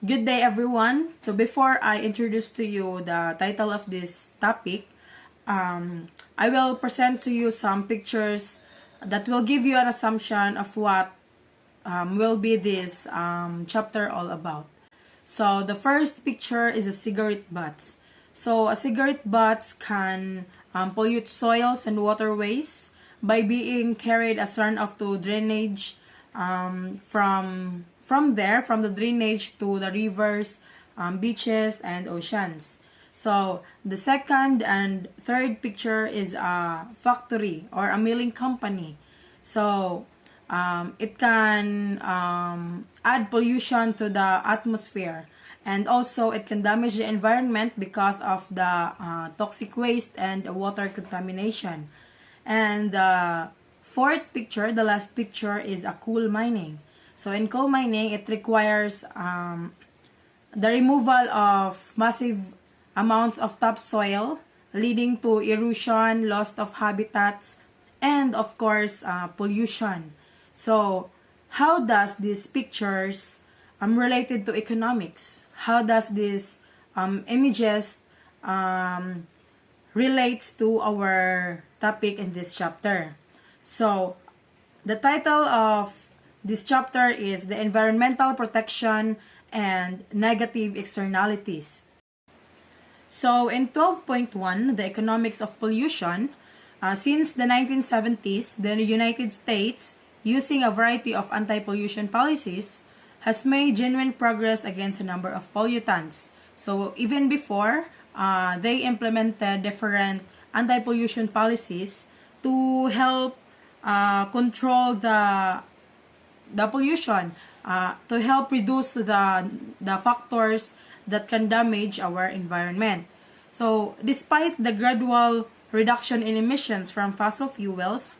Good day, everyone. So before I introduce to you the title of this topic, I will present to you some pictures that will give you an assumption of what will be this chapter all about. So the first picture is a cigarette butts. So a cigarette butts can pollute soils and waterways by being carried as runoff to drainage from the drainage to the rivers, beaches, and oceans. So the second and third picture is a factory or a milling company. So it can add pollution to the atmosphere, and also it can damage the environment because of the toxic waste and water contamination. And the fourth picture, the last picture, is a coal mining. So in coal mining, it requires the removal of massive amounts of topsoil, leading to erosion, loss of habitats, and of course, pollution. So, how does these pictures related to economics? How does this images relates to our topic in this chapter? So, the title of this chapter is The Environmental Protection and Negative Externalities. So, in 12.1, the economics of pollution, since the 1970s, the United States, using a variety of anti-pollution policies, has made genuine progress against a number of pollutants. So, even before, they implemented different anti-pollution policies to help control the pollution, to help reduce the factors that can damage our environment. So, despite the gradual reduction in emissions from fossil fuels,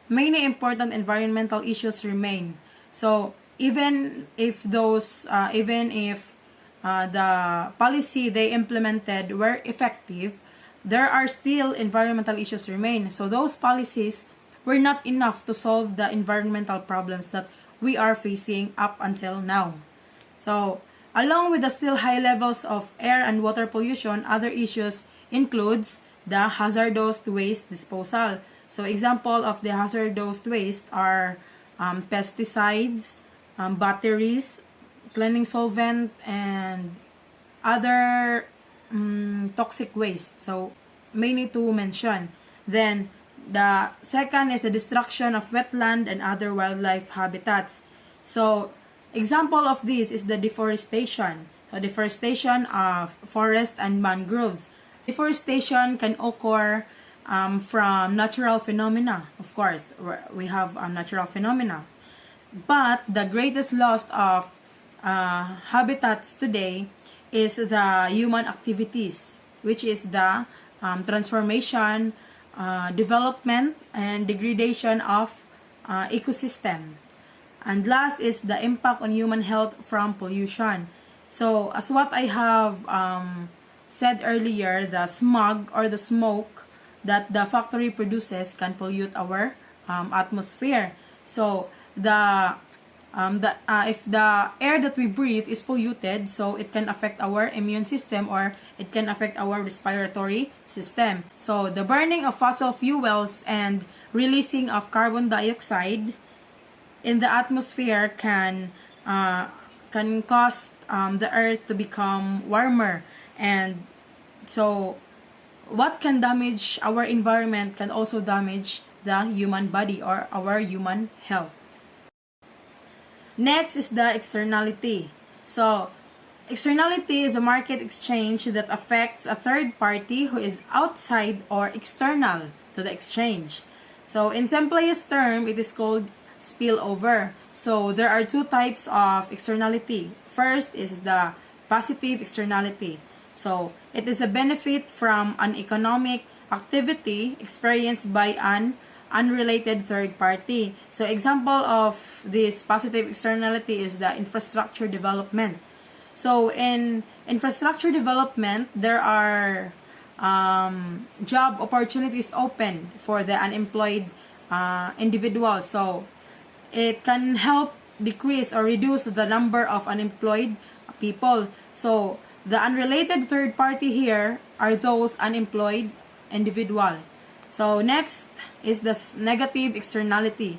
many important environmental issues remain. So, even if the policy they implemented were effective, there are still environmental issues remain. So, those policies were not enough to solve the environmental problems that we are facing up until now. So, along with the still high levels of air and water pollution, other issues includes the hazardous waste disposal. So, example of the hazardous waste are pesticides, batteries, cleaning solvent, and other toxic waste. So, many to mention. Then, the second is the destruction of wetland and other wildlife habitats. So, example of this is the deforestation. So, deforestation of forest and mangroves. Deforestation can occur from natural phenomena. Of course, we have natural phenomena. But the greatest loss of habitats today is the human activities, which is the transformation, development, and degradation of ecosystem. And last is the impact on human health from pollution. So, as what I have said earlier, the smog or the smoke that the factory produces can pollute our atmosphere. So, if the air that we breathe is polluted, so it can affect our immune system or it can affect our respiratory system. So, the burning of fossil fuels and releasing of carbon dioxide in the atmosphere can cause the earth to become warmer, and so what can damage our environment can also damage the human body or our human health. Next is the externality. So, externality is a market exchange that affects a third party who is outside or external to the exchange. So, in simplest term, it is called spillover. So, there are two types of externality. First is the positive externality. So, it is a benefit from an economic activity experienced by an unrelated third party. So, example of this positive externality is the infrastructure development. So, in infrastructure development, there are job opportunities open for the unemployed individuals. So, it can help decrease or reduce the number of unemployed people. So the unrelated third party here are those unemployed individual. So next is the negative externality.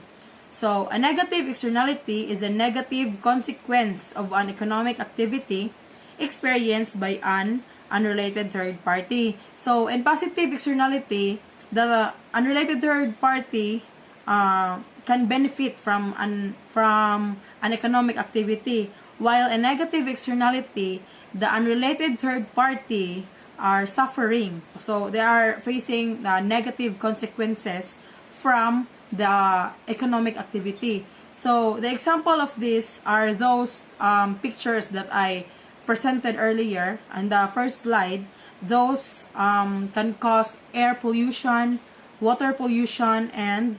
So a negative externality is a negative consequence of an economic activity experienced by an unrelated third party. So in positive externality, the unrelated third party can benefit from an economic activity, while a negative externality, the unrelated third party are suffering. So they are facing the negative consequences from the economic activity. So the example of this are those pictures that I presented earlier on the first slide. Those can cause air pollution, water pollution, and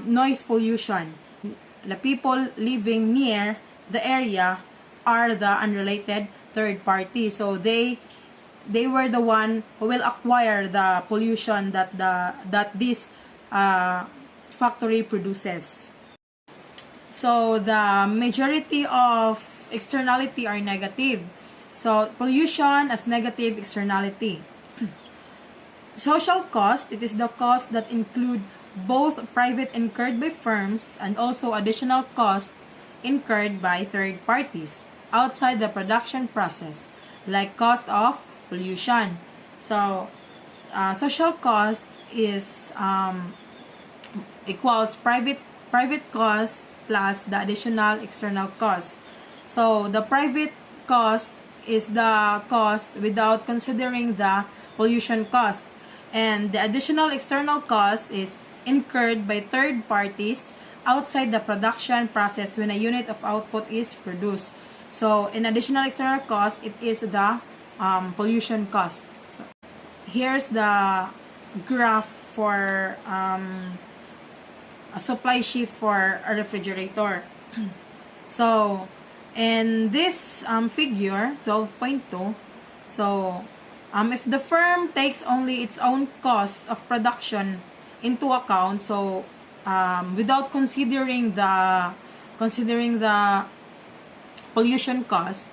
noise pollution. The people living near the area are the unrelated third party. So they were the one who will acquire the pollution that this factory produces. So the majority of externality are negative. So pollution as negative externality. Social cost, it is the cost that include both private incurred by firms and also additional cost incurred by third parties outside the production process, like cost of pollution. So social cost is equals private cost plus the additional external cost. So the private cost is the cost without considering the pollution cost, and the additional external cost is incurred by third parties outside the production process when a unit of output is produced. So in additional external cost, it is the pollution cost. So here's the graph for a supply shift for a refrigerator. So in this figure 12.2, so if the firm takes only its own cost of production into account, so without considering the pollution cost,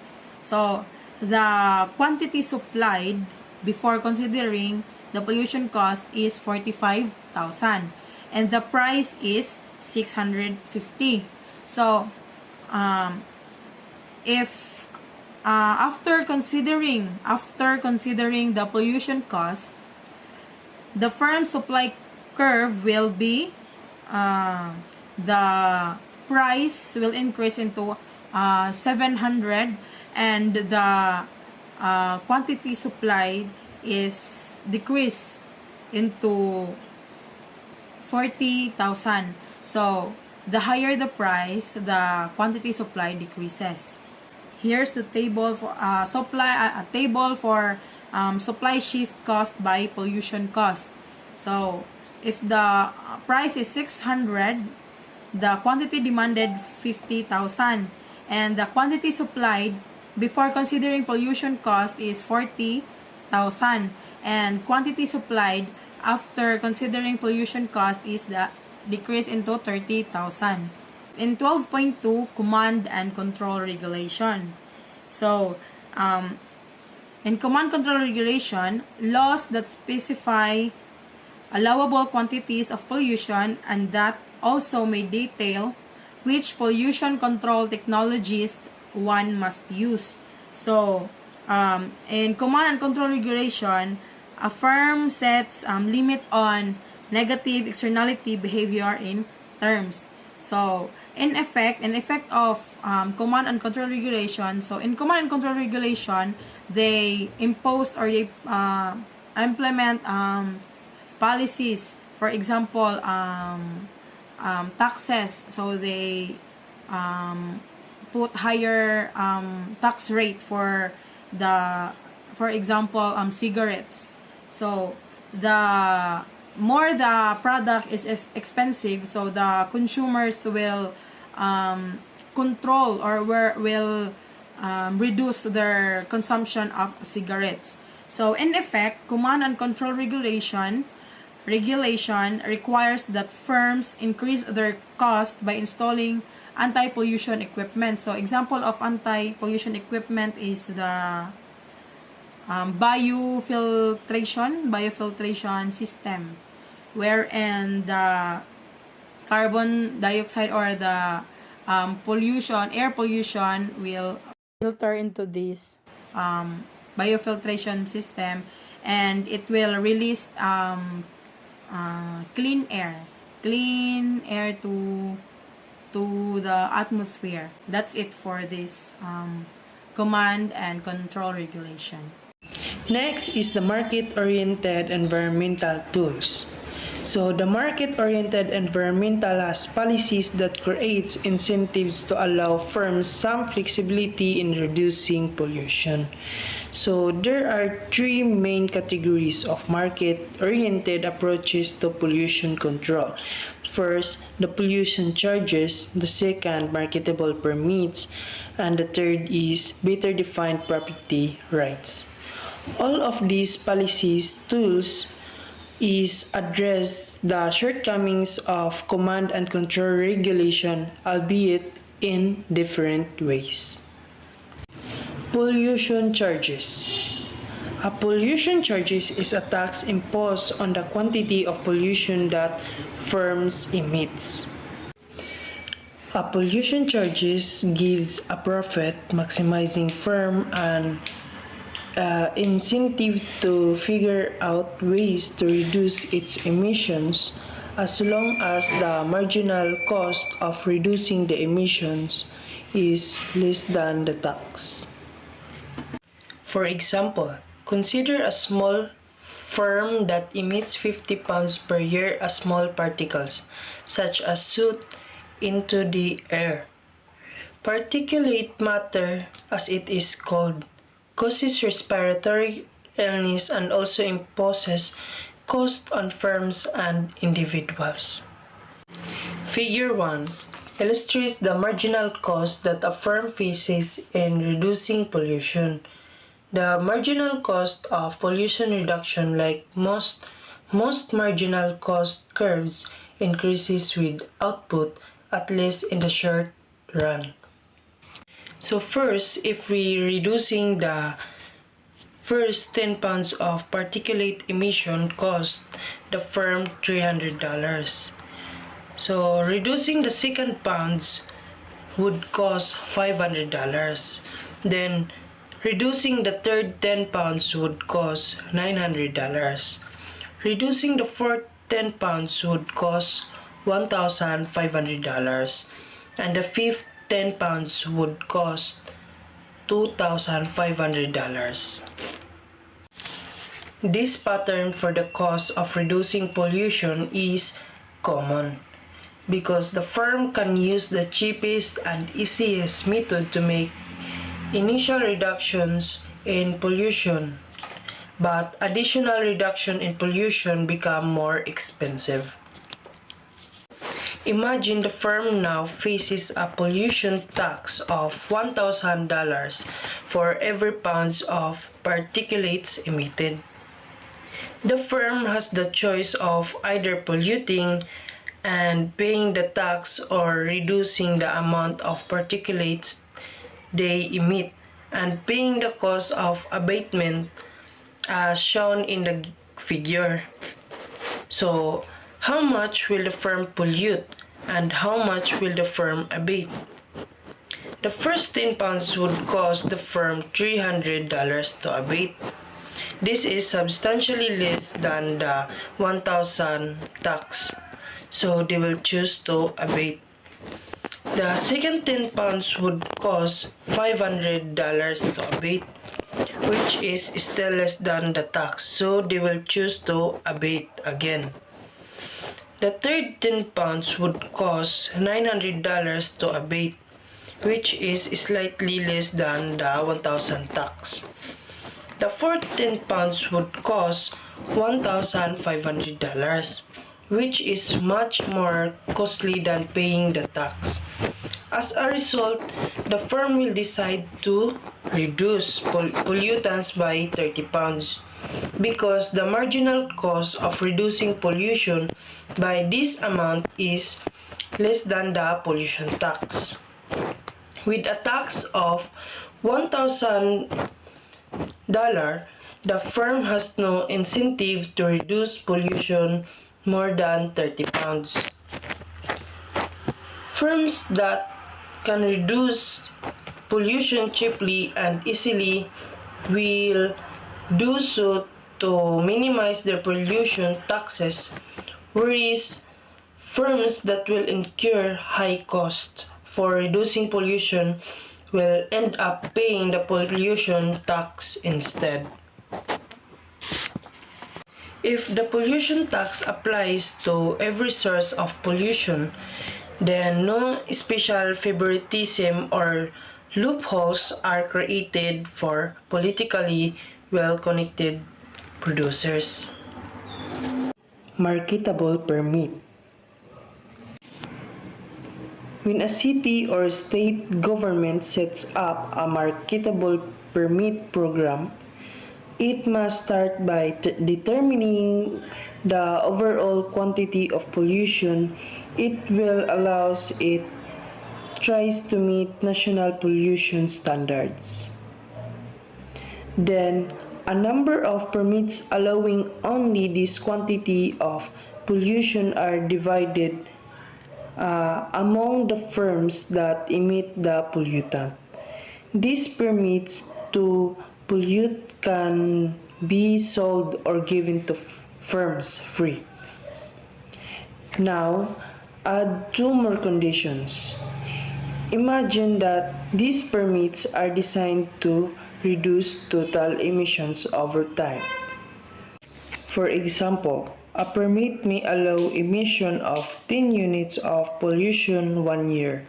so the quantity supplied before considering the pollution cost is 45,000 and the price is 650. So if after considering the pollution cost, the firm supply curve will be the price will increase into 700 and the quantity supplied is decreased into 40,000. So the higher the price, the quantity supply decreases. Here's the table for supply shift cost by pollution cost. So if the price is 600, the quantity demanded 50,000 and the quantity supplied before considering pollution cost is 40,000 and quantity supplied after considering pollution cost is the decrease into 30,000. In 12.2, command and control regulation. So in command control regulation, laws that specify allowable quantities of pollution and that also may detail which pollution control technologies one must use. So in command and control regulation, a firm sets limit on negative externality behavior in terms. So in effect of command and control regulation, so in command and control regulation, they imposed or they implement policies. For example, taxes. So they put higher tax rate for example, cigarettes. So the more the product is expensive, so the consumers will control or will reduce their consumption of cigarettes. So in effect, command and control regulation requires that firms increase their cost by installing anti-pollution equipment. So example of anti-pollution equipment is the biofiltration system, wherein the carbon dioxide or the air pollution will filter into this biofiltration system, and it will release clean air to the atmosphere. That's it for this command and control regulation. Next is the market-oriented environmental tools. So the market-oriented environmental has policies that creates incentives to allow firms some flexibility in reducing pollution. So there are three main categories of market-oriented approaches to pollution control. First, the pollution charges, the second, marketable permits, and the third is better defined property rights. All of these policies tools is address the shortcomings of command and control regulation, albeit in different ways. Pollution charges. A pollution charges is a tax imposed on the quantity of pollution that firms emits. A pollution charges gives a profit, maximizing firm and incentive to figure out ways to reduce its emissions as long as the marginal cost of reducing the emissions is less than the tax. For example, consider a small firm that emits 50 pounds per year of small particles, such as soot, into the air. Particulate matter, as it is called, causes respiratory illness and also imposes cost on firms and individuals. Figure 1 illustrates the marginal cost that a firm faces in reducing pollution. The marginal cost of pollution reduction, like most marginal cost curves, increases with output, at least in the short run. So first, if we reducing the first 10 pounds of particulate emission cost the firm $300. So reducing the second pounds would cost $500. Then reducing the third 10 pounds would cost $900. Reducing the fourth 10 pounds would cost $1,500. And the fifth 10 pounds would cost $2,500. This pattern for the cost of reducing pollution is common because the firm can use the cheapest and easiest method to make initial reductions in pollution, but additional reduction in pollution become more expensive. Imagine the firm now faces a pollution tax of $1,000 for every pound of particulates emitted. The firm has the choice of either polluting and paying the tax or reducing the amount of particulates they emit and paying the cost of abatement as shown in the figure. So, how much will the firm pollute and how much will the firm abate? The first 10 pounds would cost the firm $300 to abate. This is substantially less than the 1,000 tax, so they will choose to abate. The second 10 pounds would cost $500 to abate, which is still less than the tax, so they will choose to abate again. The third 10 pounds would cost $900 to abate, which is slightly less than the 1,000 tax. The fourth 10 pounds would cost $1,500, which is much more costly than paying the tax. As a result, the firm will decide to reduce pollutants by 30 pounds because the marginal cost of reducing pollution by this amount is less than the pollution tax. With a tax of $1,000, the firm has no incentive to reduce pollution more than 30 pounds. Firms that can reduce pollution cheaply and easily will do so to minimize their pollution taxes, whereas firms that will incur high costs for reducing pollution will end up paying the pollution tax instead. If the pollution tax applies to every source of pollution, then no special favoritism or loopholes are created for politically well-connected producers. Marketable permit. When a city or state government sets up a marketable permit program, it must start by determining the overall quantity of pollution it will allow. It tries to meet national pollution standards. Then, a number of permits allowing only this quantity of pollution are divided among the firms that emit the pollutant. These permits to pollute can be sold or given to firms free. Now, add two more conditions. Imagine that these permits are designed to reduce total emissions over time. For example, a permit may allow emission of 10 units of pollution 1 year,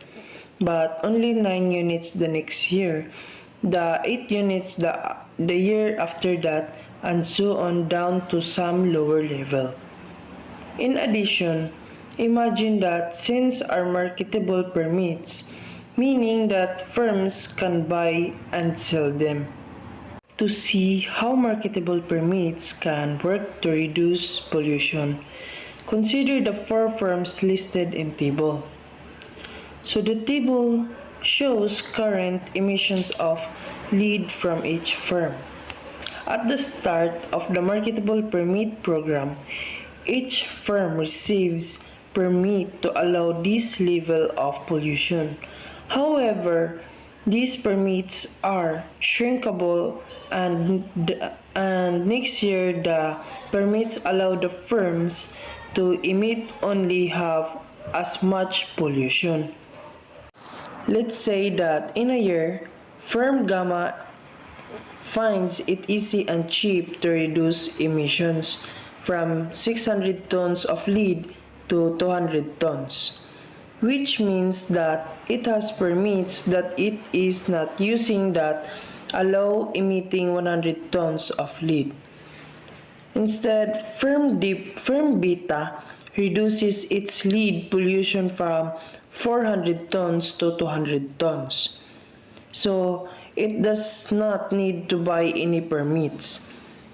but only 9 units the next year, the 8 units the year after that, and so on down to some lower level. In addition, imagine that since are marketable permits, meaning that firms can buy and sell them. To see how marketable permits can work to reduce pollution, consider the 4 firms listed in table. So the table shows current emissions of lead from each firm. At the start of the marketable permit program, each firm receives permit to allow this level of pollution. However, these permits are shrinkable and next year the permits allow the firms to emit only half as much pollution. Let's say that in a year, firm Gamma finds it easy and cheap to reduce emissions from 600 tons of lead to 200 tons, which means that it has permits that it is not using that allow emitting 100 tons of lead. Instead, firm Beta reduces its lead pollution from 400 tons to 200 tons. So, it does not need to buy any permits,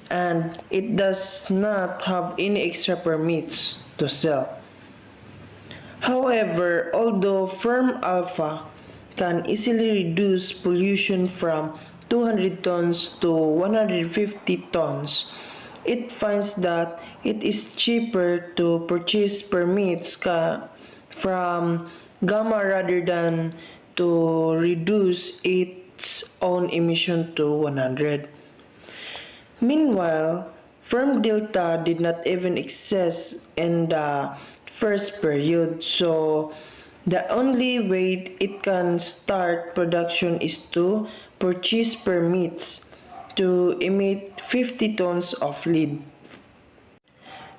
and it does not have any extra permits to sell. However, although firm Alpha can easily reduce pollution from 200 tons to 150 tons, it finds that it is cheaper to purchase permits from Gamma rather than to reduce its own emission to 100. Meanwhile, firm Delta did not even exist in the first period, so the only way it can start production is to purchase permits to emit 50 tons of lead.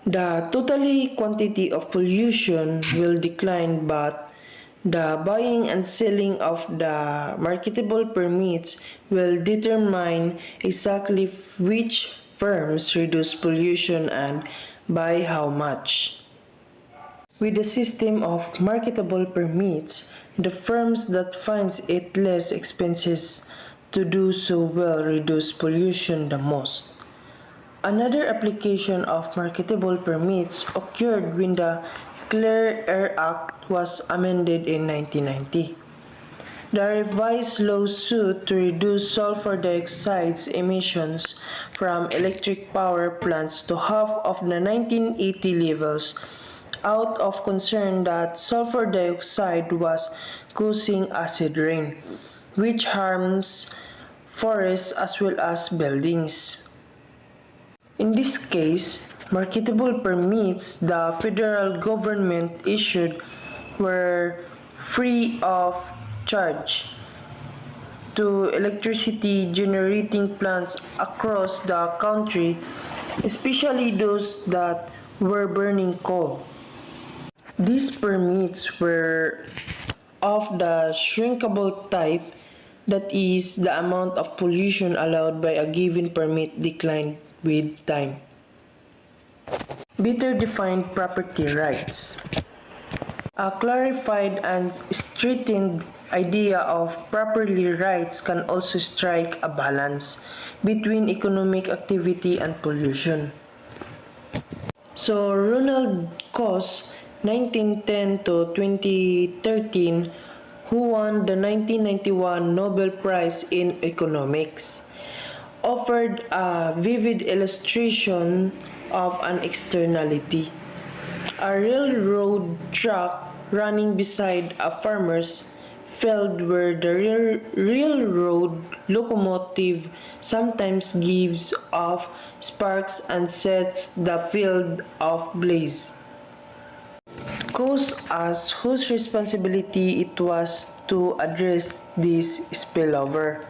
The total quantity of pollution will decline, but the buying and selling of the marketable permits will determine exactly which firms reduce pollution and by how much. With the system of marketable permits, the firms that finds it less expenses to do so will reduce pollution the most. Another application of marketable permits occurred when the Clean Air Act was amended in 1990. The revised lawsuit to reduce sulfur dioxide's emissions from electric power plants to half of the 1980 levels out of concern that sulfur dioxide was causing acid rain, which harms forests as well as buildings. In this case, marketable permits the federal government issued were free of charge to electricity generating plants across the country, especially those that were burning coal. These permits were of the shrinkable type, that is, the amount of pollution allowed by a given permit declined with time. Better defined property rights. A clarified and strengthened idea of property rights can also strike a balance between economic activity and pollution. So Ronald Coase, 1910 to 2013, who won the 1991 Nobel Prize in Economics, offered a vivid illustration of an externality. A railroad track running beside a farmer's field where the railroad locomotive sometimes gives off sparks and sets the field ablaze. Coase asked whose responsibility it was to address this spillover.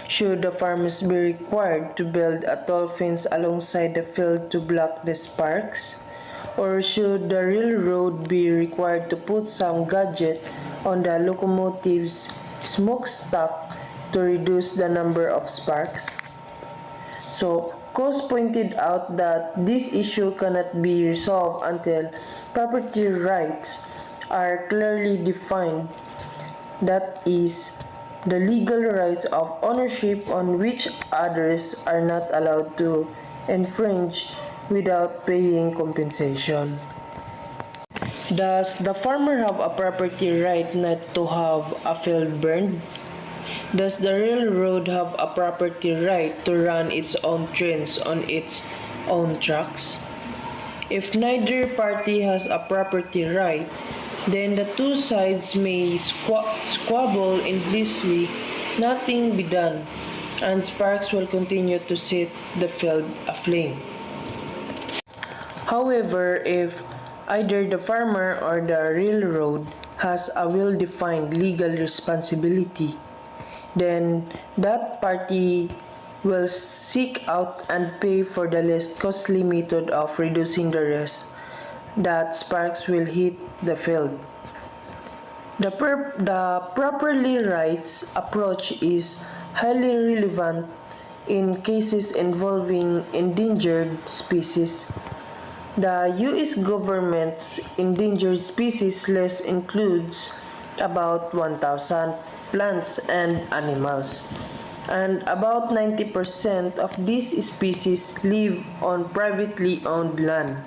Should the farmers be required to build a tall fence alongside the field to block the sparks? Or should the railroad be required to put some gadget on the locomotive's smokestack to reduce the number of sparks? So, Coase pointed out that this issue cannot be resolved until property rights are clearly defined, that is, the legal rights of ownership on which others are not allowed to infringe without paying compensation. Does the farmer have a property right not to have a field burned? Does the railroad have a property right to run its own trains on its own tracks? If neither party has a property right, then the two sides may squabble endlessly, nothing be done, and sparks will continue to set the field aflame. However, if either the farmer or the railroad has a well-defined legal responsibility, then that party will seek out and pay for the less costly method of reducing the risk that sparks will hit the field. The properly rights approach is highly relevant in cases involving endangered species. The U.S. government's endangered species list includes about 1,000 plants and animals, and about 90% of these species live on privately owned land.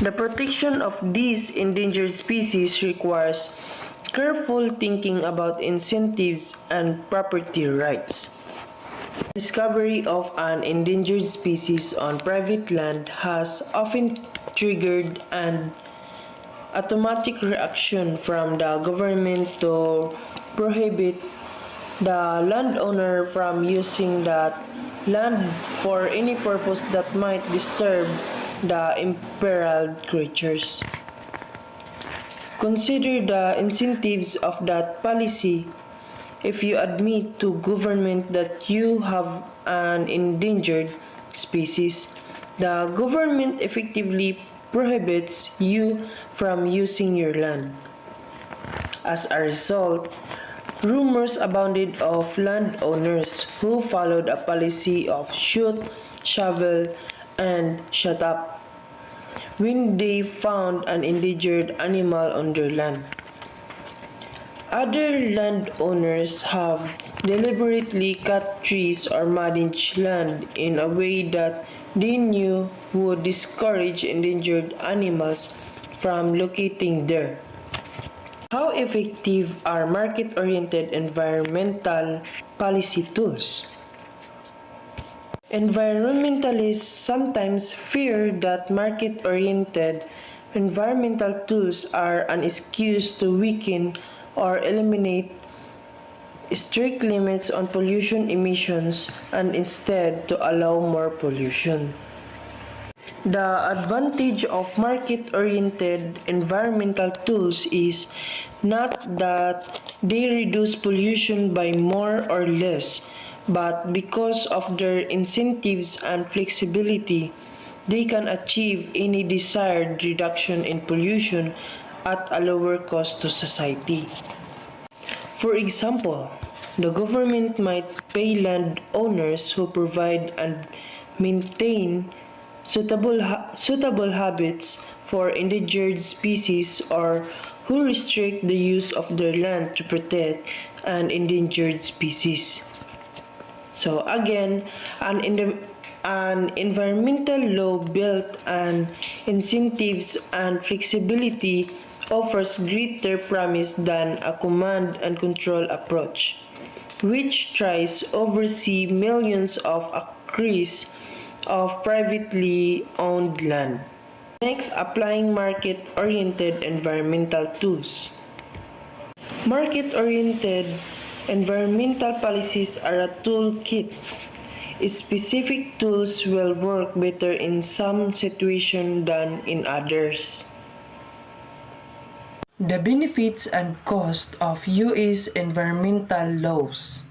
The protection of these endangered species requires careful thinking about incentives and property rights. Discovery of an endangered species on private land has often triggered an automatic reaction from the government to prohibit the landowner from using that land for any purpose that might disturb the imperiled creatures. Consider the incentives of that policy. If you admit to government that you have an endangered species, the government effectively prohibits you from using your land. As a result, rumors abounded of landowners who followed a policy of shoot, shovel, and shut up when they found an endangered animal on their land. Other landowners have deliberately cut trees or managed land in a way that they knew would discourage endangered animals from locating there. How effective are market-oriented environmental policy tools? Environmentalists sometimes fear that market-oriented environmental tools are an excuse to weaken or eliminate strict limits on pollution emissions and instead to allow more pollution. The advantage of market-oriented environmental tools is not that they reduce pollution by more or less, but because of their incentives and flexibility, they can achieve any desired reduction in pollution at a lower cost to society. For example, the government might pay landowners who provide and maintain suitable habits for endangered species or who restrict the use of their land to protect an endangered species. So again, an environmental law built on incentives and flexibility offers greater promise than a command and control approach, which tries to oversee millions of acres of privately owned land. Next, applying market-oriented environmental tools. Market-oriented environmental policies are a toolkit. Specific tools will work better in some situations than in others. The benefits and cost of U.S. environmental laws.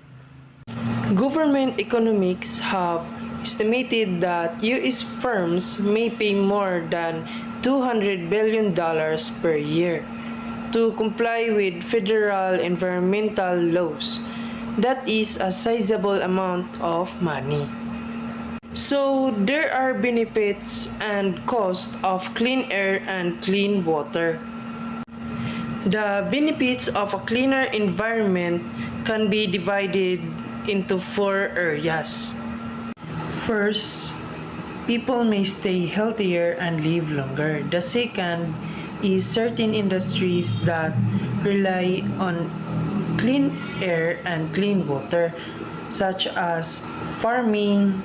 Government economics have estimated that U.S. firms may pay more than $200 billion per year to comply with federal environmental laws. That is a sizable amount of money. So there are benefits and costs of clean air and clean water. The benefits of a cleaner environment can be divided into 4 areas. First, people may stay healthier and live longer. The second is certain industries that rely on clean air and clean water, such as farming,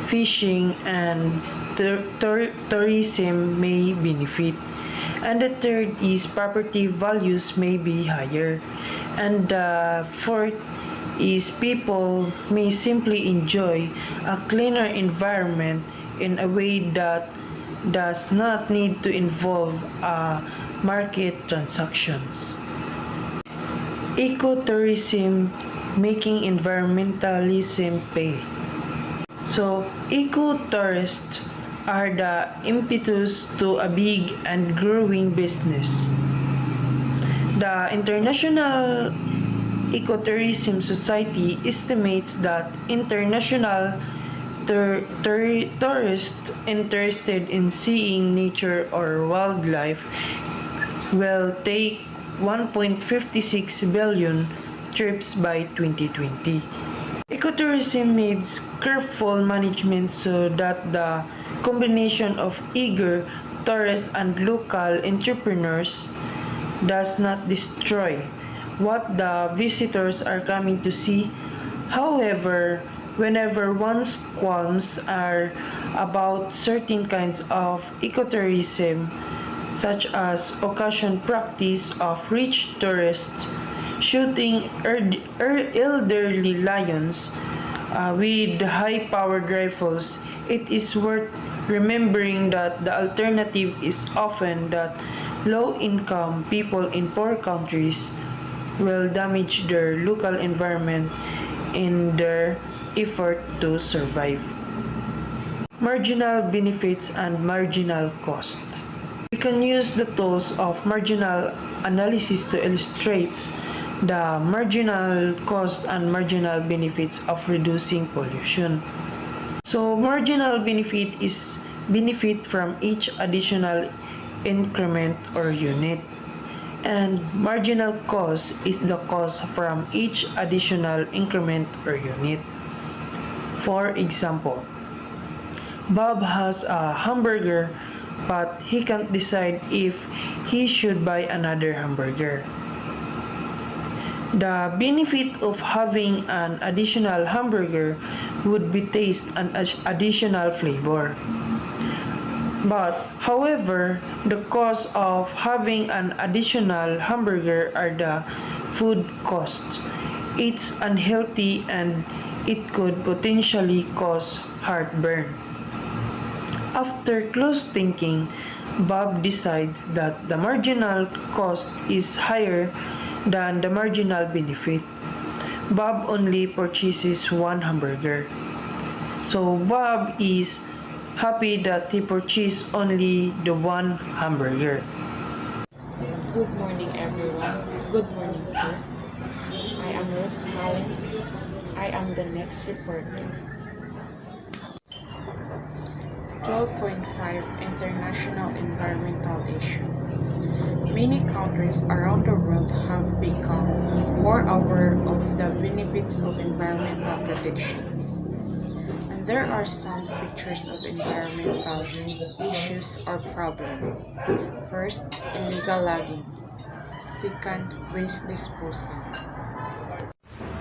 fishing, and tourism may benefit. And the third is property values may be higher. And the fourth is people may simply enjoy a cleaner environment in a way that does not need to involve market transactions. Ecotourism making environmentalism pay. So, ecotourists are the impetus to a big and growing business. The International Ecotourism Society estimates that international tourists interested in seeing nature or wildlife will take 1.56 billion trips by 2020. Ecotourism needs careful management so that the combination of eager tourists and local entrepreneurs does not destroy what the visitors are coming to see. However, whenever one's qualms are about certain kinds of ecotourism, such as occasion practice of rich tourists shooting elderly lions with high-powered rifles, it is worth remembering that the alternative is often that low-income people in poor countries will damage their local environment in their effort to survive. Marginal benefits and marginal cost. We can use the tools of marginal analysis to illustrate the marginal cost and marginal benefits of reducing pollution. So, marginal benefit is benefit from each additional increment or unit, and marginal cost is the cost from each additional increment or unit. For example, Bob has a hamburger but he can't decide if he should buy another hamburger. The benefit of having an additional hamburger would be taste and additional flavor. But, however, the cost of having an additional hamburger are the food costs. It's unhealthy and it could potentially cause heartburn. After close thinking, Bob decides that the marginal cost is higher than the marginal benefit. Bob only purchases one hamburger. So Bob is happy that he purchased only the one hamburger. Good morning, everyone. Good morning, sir. I am Rose Calling. I am the next reporter. 12.5 International Environmental Issue. Many countries around the world have become more aware of the benefits of environmental protections. And there are some pictures of environmental issues or problems. First, illegal logging. Second, waste disposal.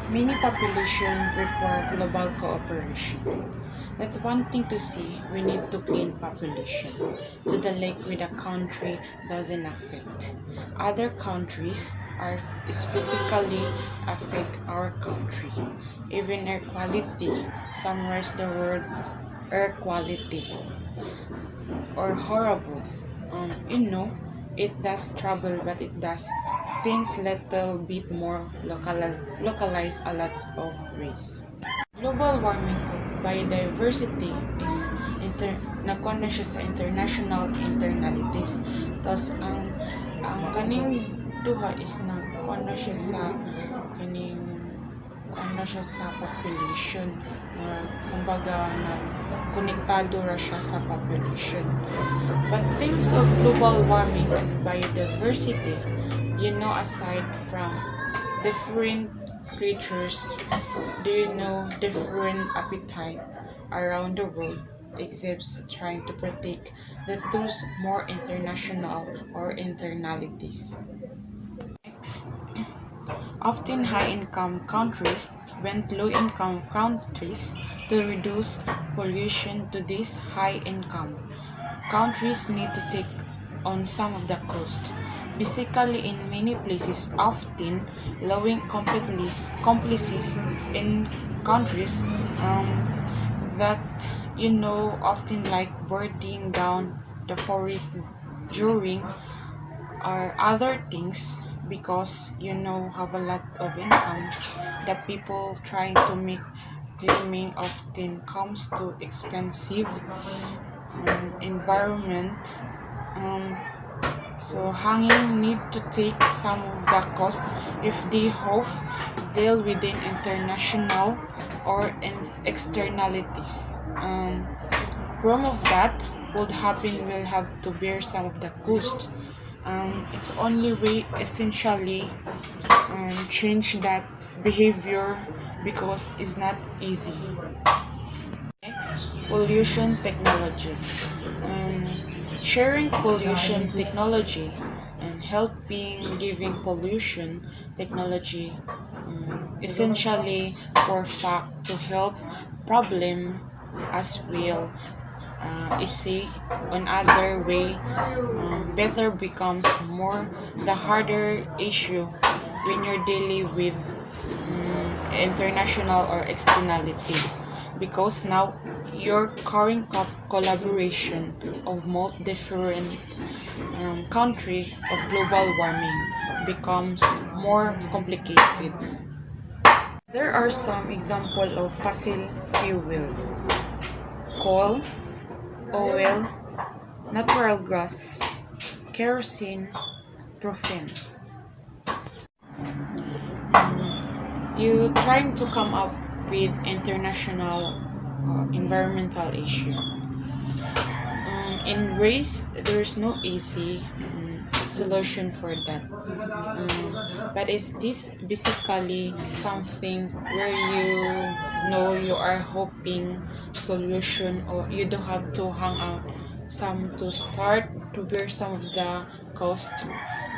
Many population require global cooperation. But one thing to see, we need to clean population to the lake with a country doesn't affect. Other countries is physically affect our country. Even air quality, somewhere's the word air quality or horrible. It does trouble, but it does things little bit more localize a lot of ways. Global warming o biodiversity is nakuha siya sa international externalities. Tapos ang kaning duha is nakuha siya sa kaning siya sa population. Kumbaga na konektado ra siya sa population. But things of global warming and biodiversity, aside from different creatures, do you know different appetite around the world exhibits trying to protect the those more international or internalities. Next, often high-income countries went low-income countries to reduce pollution to these high-income countries need to take on some of the cost. Basically, in many places, often allowing complices in countries that often like burning down the forest during or other things because have a lot of income. The people trying to make cleaning often comes to expensive environment. So hanging need to take some of the cost if they hope deal within international or externalities. From of that would happen will have to bear some of the cost. It's only way essentially change that behavior because it's not easy. Next, pollution technology. Sharing pollution technology and helping giving pollution technology essentially for fact to help problem as well easy on other way better becomes more the harder issue when you're dealing with international or externality because now your current collaboration of most different country of global warming becomes more complicated. There are some examples of fossil fuel: coal, oil, natural gas, kerosene, propane. You trying to come up with international environmental issue. In race, there's no easy solution for that. But is this basically something where you are hoping solution or you don't have to hang out some to start to bear some of the cost.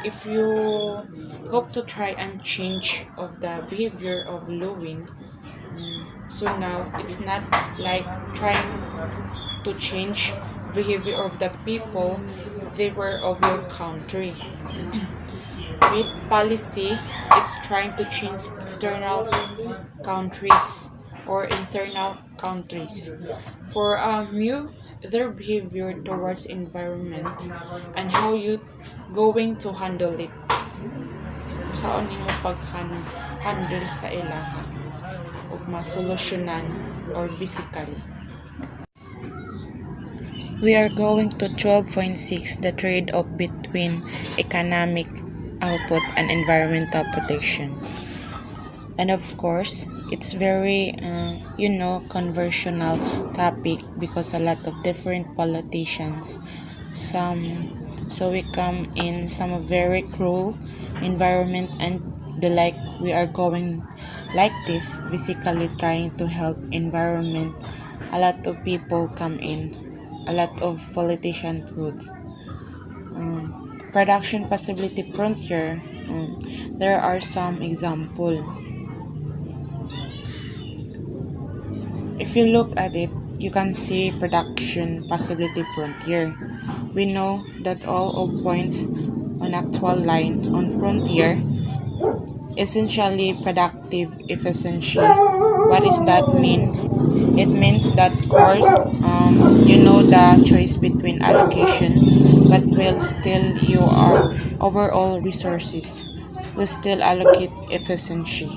If you hope to try and change of the behavior of lowing, so now it's not like trying to change behavior of the people they were of your country. With policy, it's trying to change external countries or internal countries. For you, their behavior towards environment and how you going to handle it. Saan nimo pag-handle sa ilaha o masolusyonan or physically. We are going to 12.6, the trade-off between economic output and environmental protection. And of course, it's very, conversational topic because a lot of different politicians, so we come in some very cruel environment and be like we are going like this, physically trying to help environment. A lot of people come in, a lot of politician put. Production possibility frontier, there are some example. If you look at it, you can see production possibility frontier. We know that all of points on actual line on frontier essentially productive efficiency. What does that mean? It means that course you know the choice between allocation, but will still you are overall resources will still allocate efficiency.